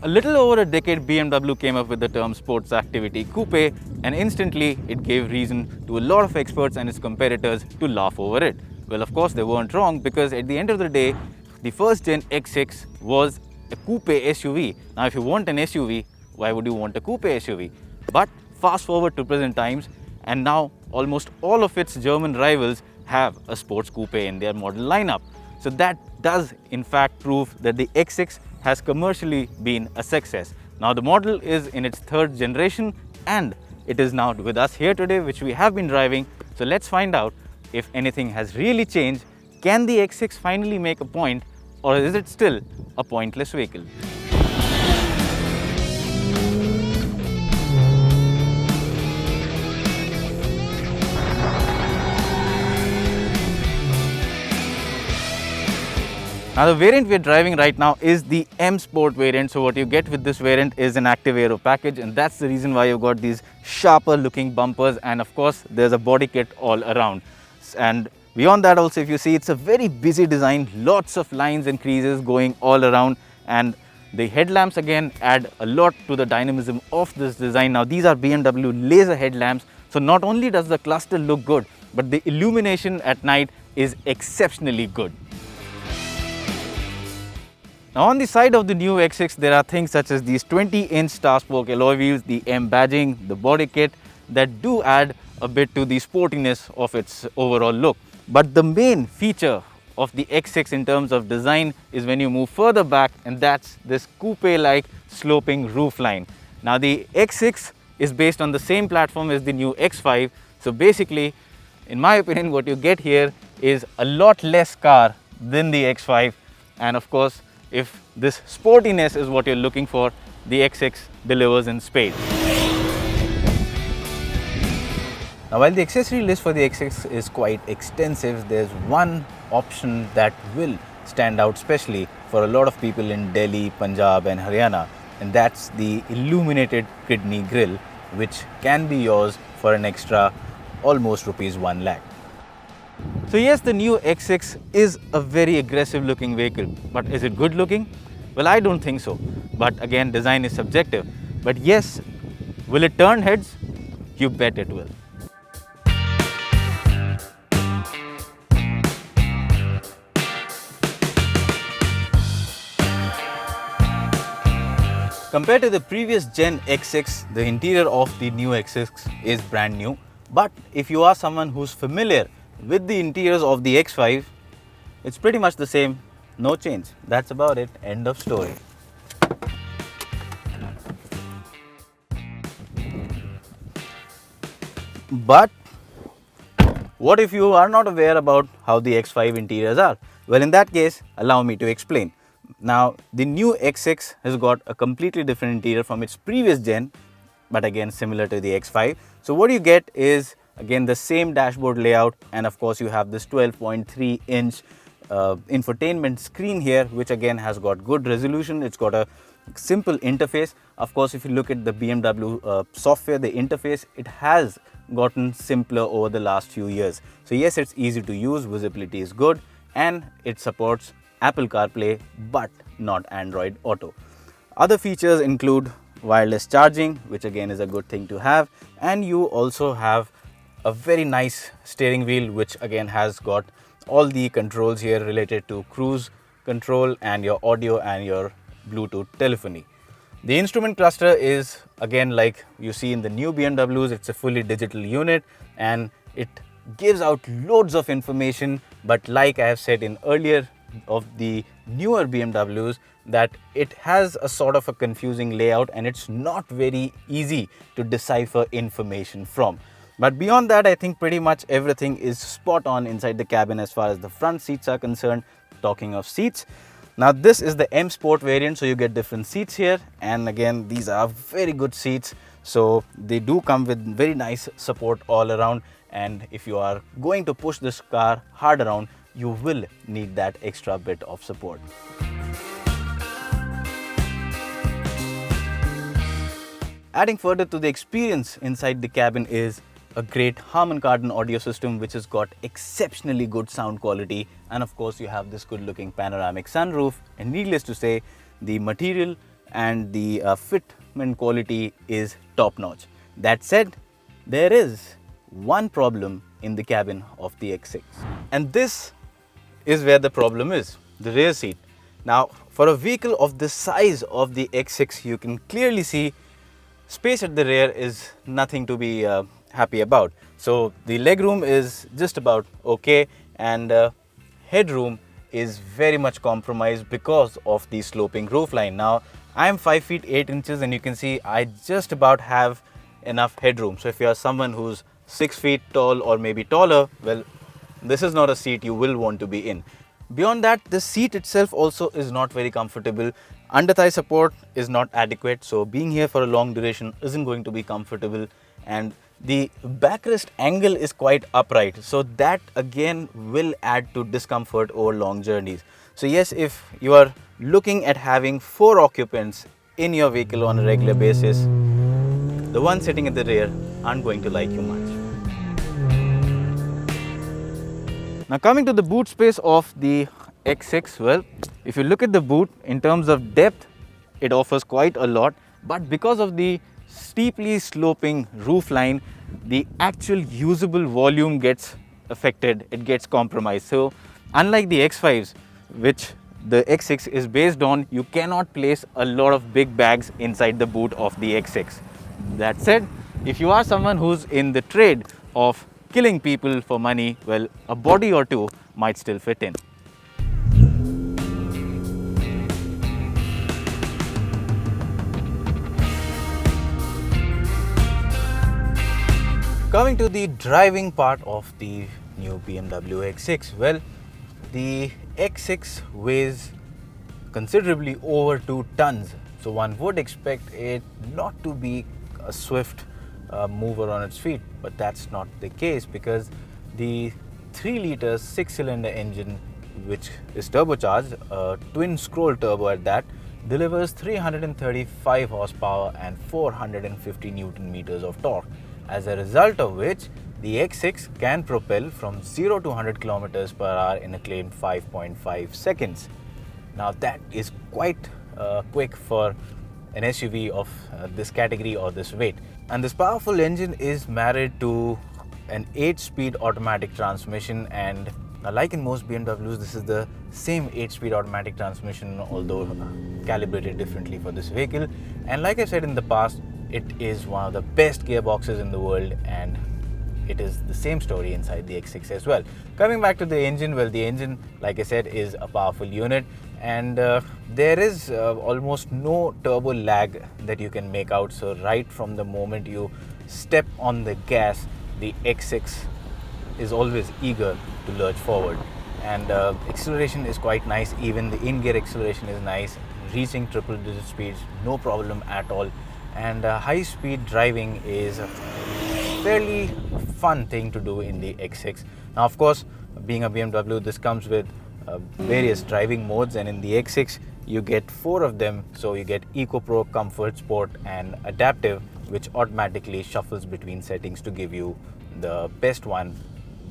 A little over a decade, BMW came up with the term sports activity coupe, and instantly it gave reason to a lot of experts and its competitors to laugh over it. Well, of course, they weren't wrong, because at the end of the day, the first gen X6 was a coupe SUV. Now, if you want an SUV, why would you want a coupe SUV? But fast forward to present times, and now almost all of its German rivals have a sports coupe in their model lineup. So that does in fact prove that the X6 has commercially been a success. Now the model is in its third generation and it is now with us here today, which we have been driving. So let's find out if anything has really changed. Can the X6 finally make a point, or is it still a pointless vehicle? Now the variant we are driving right now is the M Sport variant. So what you get with this variant is an active aero package, and that's the reason why you've got these sharper looking bumpers, and of course there's a body kit all around. And beyond that also, if you see, it's a very busy design, lots of lines and creases going all around, and the headlamps again add a lot to the dynamism of this design. Now these are BMW laser headlamps, so not only does the cluster look good, but the illumination at night is exceptionally good. Now on the side of the new X6, there are things such as these 20-inch star spoke alloy wheels, the M badging, the body kit that do add a bit to the sportiness of its overall look. But the main feature of the X6 in terms of design is when you move further back, and that's this coupe-like sloping roofline. Now the X6 is based on the same platform as the new X5. So basically, in my opinion, what you get here is a lot less car than the X5, and of course, if this sportiness is what you're looking for, the X6 delivers in spades. Now, while the accessory list for the X6 is quite extensive, there's one option that will stand out especially for a lot of people in Delhi, Punjab and Haryana, and that's the illuminated kidney grille, which can be yours for an extra almost rupees 1 lakh. So yes, the new X6 is a very aggressive looking vehicle, but is it good looking? Well, I don't think so. But again, design is subjective. But yes, will it turn heads? You bet it will. Compared to the previous Gen X6, the interior of the new X6 is brand new. But if you are someone who's familiar with the interiors of the X5, it's pretty much the same, no change. That's about it, end of story. But what if you are not aware about how the X5 interiors are? Well, in that case, allow me to explain. Now, the new X6 has got a completely different interior from its previous gen, but again similar to the X5. So what you get is again the same dashboard layout, and of course you have this 12.3-inch infotainment screen here, which again has got good resolution. It's got a simple interface. Of course, if you look at the BMW software, the interface, it has gotten simpler over the last few years. So yes, it's easy to use, visibility is good, and it supports Apple CarPlay but not Android Auto. Other features include wireless charging, which again is a good thing to have, and you also have a very nice steering wheel, which again has got all the controls here related to cruise control and your audio and your Bluetooth telephony. The instrument cluster is again like you see in the new BMWs. It's a fully digital unit and it gives out loads of information, but like I have said in earlier of the newer BMWs, that it has a sort of a confusing layout and it's not very easy to decipher information from. But beyond that, I think pretty much everything is spot on inside the cabin as far as the front seats are concerned. Talking of seats, now this is the M Sport variant, so you get different seats here, and again these are very good seats, so they do come with very nice support all around, and if you are going to push this car hard around, you will need that extra bit of support. Adding further to the experience inside the cabin is a great Harman Kardon audio system, which has got exceptionally good sound quality, and of course you have this good looking panoramic sunroof, and needless to say, the material and the fitment quality is top notch. That said, there is one problem in the cabin of the X6, and this is where the problem is: the rear seat. Now, for a vehicle of the size of the X6, you can clearly see space at the rear is nothing to be happy about. So the legroom is just about okay, and headroom is very much compromised because of the sloping roofline. Now, I am 5 feet 8 inches, and you can see I just about have enough headroom. So if you are someone who's 6 feet tall or maybe taller, well, this is not a seat you will want to be in. Beyond that, the seat itself also is not very comfortable. Under thigh support is not adequate, so being here for a long duration isn't going to be comfortable, and the backrest angle is quite upright, so that again will add to discomfort over long journeys. So yes, if you are looking at having 4 occupants in your vehicle on a regular basis, the ones sitting at the rear aren't going to like you much. Now, coming to the boot space of the X6, well, if you look at the boot in terms of depth, it offers quite a lot, but because of the steeply sloping roofline, the actual usable volume gets affected, it gets compromised. So unlike the X5s, which the X6 is based on, you cannot place a lot of big bags inside the boot of the X6. That said, if you are someone who's in the trade of killing people for money, well, a body or two might still fit in. Coming to the driving part of the new BMW X6, well, the X6 weighs considerably over 2 tons, so one would expect it not to be a swift mover on its feet, but that's not the case, because the 3-liter 6-cylinder engine, which is turbocharged, a twin scroll turbo at that, delivers 335 horsepower and 450 newton meters of torque, as a result of which the X6 can propel from 0 to 100 kilometers per hour in a claimed 5.5 seconds. Now that is quite quick for an SUV of this category or this weight. And this powerful engine is married to an 8-speed automatic transmission, and like in most BMWs, this is the same 8-speed automatic transmission, although calibrated differently for this vehicle. And like I said in the past, it is one of the best gearboxes in the world, and it is the same story inside the X6 as well. Coming back to the engine, well, the engine, like I said, is a powerful unit, and there is almost no turbo lag that you can make out. So right from the moment you step on the gas, the X6 is always eager to lurch forward, and acceleration is quite nice. Even the in-gear acceleration is nice, reaching triple-digit speeds, no problem at all. And high-speed driving is a fairly fun thing to do in the X6. Now, of course, being a BMW, this comes with various driving modes, and in the X6 you get 4 of them. So you get Eco Pro, Comfort, Sport and Adaptive, which automatically shuffles between settings to give you the best one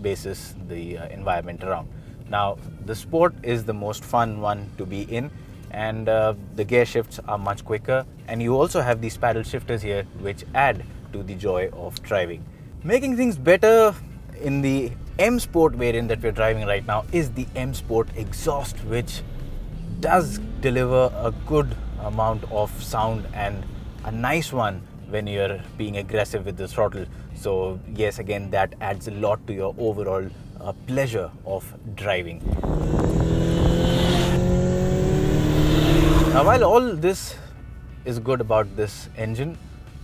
basis the environment around. Now, the Sport is the most fun one to be in, and the gear shifts are much quicker, and you also have these paddle shifters here which add to the joy of driving. Making things better, in the M Sport variant that we're driving right now is the M Sport exhaust, which does deliver a good amount of sound, and a nice one when you're being aggressive with the throttle. So yes, again, that adds a lot to your overall pleasure of driving. Now, while all this is good about this engine,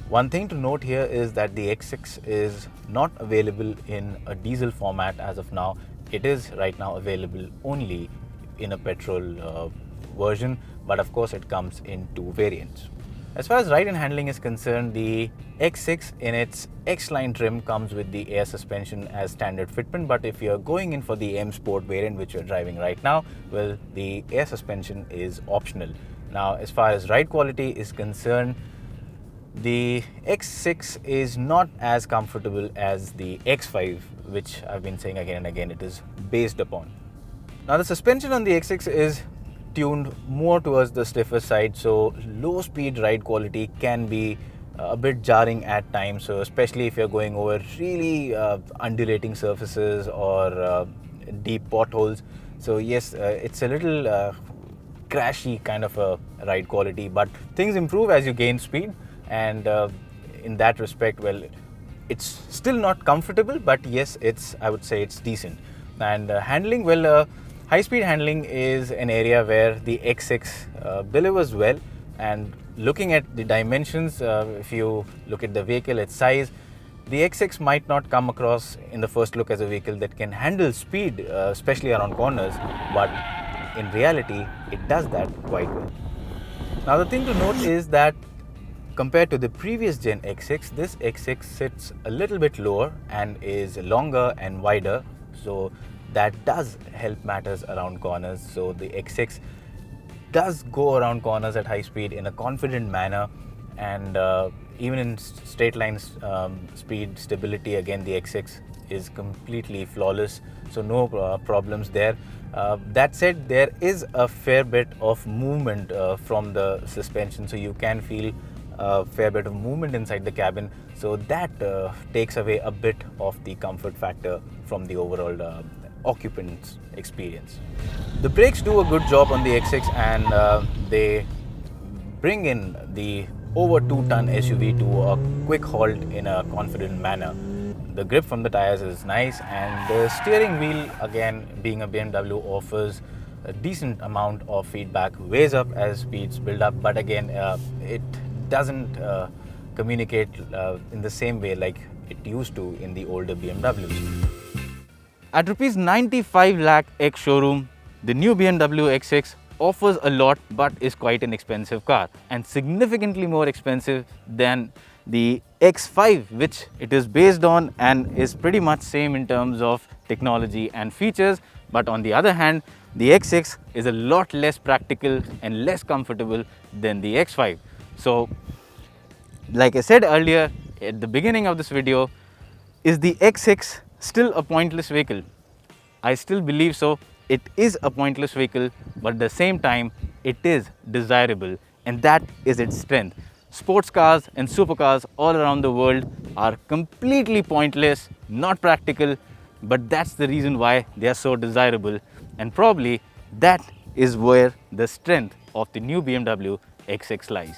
one thing to note here is that the X6 is not available in a diesel format as of now. It is right now available only in a petrol version, but of course it comes in 2 variants. As far as ride and handling is concerned, the X6 in its X-Line trim comes with the air suspension as standard fitment, but if you're going in for the M Sport variant, which you're driving right now, well, the air suspension is optional. Now, as far as ride quality is concerned, the X6 is not as comfortable as the X5, which I've been saying again and again it is based upon. Now, the suspension on the X6 is tuned more towards the stiffer side, so low speed ride quality can be a bit jarring at times, so especially if you're going over really undulating surfaces or deep potholes. So yes, it's a little crashy kind of a ride quality, but things improve as you gain speed, and in that respect, well, it's still not comfortable, but yes, I would say it's decent. And handling, well, high-speed handling is an area where the X6 delivers well. And looking at the dimensions, if you look at the vehicle, its size, the X6 might not come across in the first look as a vehicle that can handle speed, especially around corners, but in reality, it does that quite well. Now, the thing to note is that compared to the previous gen X6, this X6 sits a little bit lower and is longer and wider, so that does help matters around corners. So the X6 does go around corners at high speed in a confident manner, and even in straight lines speed stability, again the X6 is completely flawless, so no problems there. That said, there is a fair bit of movement from the suspension, so you can feel a fair bit of movement inside the cabin, so that takes away a bit of the comfort factor from the overall occupant's experience. The brakes do a good job on the X6, and they bring in the over 2-ton SUV to a quick halt in a confident manner. The grip from the tires is nice, and the steering wheel, again being a BMW, offers a decent amount of feedback, weighs up as speeds build up, but again it doesn't communicate in the same way like it used to in the older BMWs. At rupees 95 lakh ex showroom, the new BMW X6 offers a lot but is quite an expensive car, and significantly more expensive than the X5, which it is based on and is pretty much same in terms of technology and features. But on the other hand, the X6 is a lot less practical and less comfortable than the X5. So like I said earlier at the beginning of this video, is the X6 still a pointless vehicle? I still believe so. It is a pointless vehicle, but at the same time, it is desirable, and that is its strength. Sports cars and supercars all around the world are completely pointless, not practical, but that's the reason why they are so desirable, and probably that is where the strength of the new BMW X6 lies.